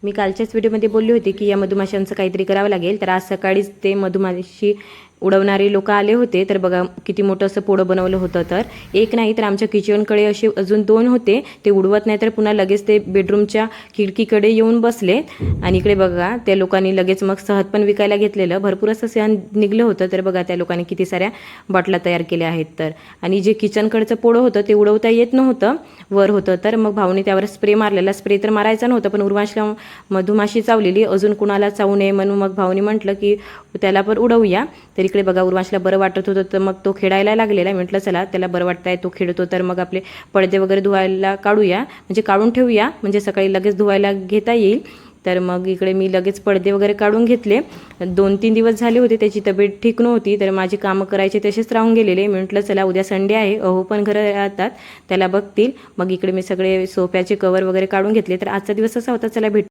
मी कालच्याच व्हिडिओमध्ये बोलली होती की या मधुमाशांचं काहीतरी करावं लागेल, तर आज सकाळीच ते मधुमाशी उडवणारे लोक आले होते। तर बघा किती मोठं असं पोळं बनवलं होतं। तर एक नाही तर आमच्या किचनकडे असे अजून 2 होते, ते उडवत नाही तर पुन्हा लगेच ते बेडरूमच्या खिडकीकडे येऊन बसले। आणि इकडे बघा त्या लोकांनी लगेच मग सहज पण विकायला घेतलेलं, भरपूर असं सहन निघलं होतं। तर बघा त्या लोकांनी किती साऱ्या बॉटला तयार केल्या आहेत। तर आणि जे किचनकडचं पोळं होतं ते उडवता येत नव्हतं, वर होतं। तर मग भाऊने त्यावर स्प्रे मारलेला, स्प्रे तर मारायचा नव्हता पण उर्वाशला मधुमाशी चावलेली, अजून कुणाला चावू नये म्हणून मग भाऊने म्हटलं की त्याला पण उडवूया। तर इकडे बघा उर्वाशला बरं वाटत होतं, तर मग तो खेळायला लागलेला। म्हटलं चला त्याला बरं वाटतंय, तो खेळतो तर मग आपले पडदे वगैरे धुवायला काढूया, म्हणजे काढून ठेवूया, म्हणजे सकाळी लगेच धुवायला घेता येईल। तर मग इकडे मी लगेच पडदे वगैरे काढून घेतले। 2-3 दिवस झाले होते त्याची तब्येत ठीक नव्हती, तर माझी कामं करायचे तसेच राहून गेलेले। म्हटलं चला उद्या संडे आहे, अहो पण घरी राहतात, त्याला बघतील। मग इकडे मी सगळे सोफ्याचे कवर वगैरे काढून घेतले। तर आजचा दिवस असा होता, चला भेट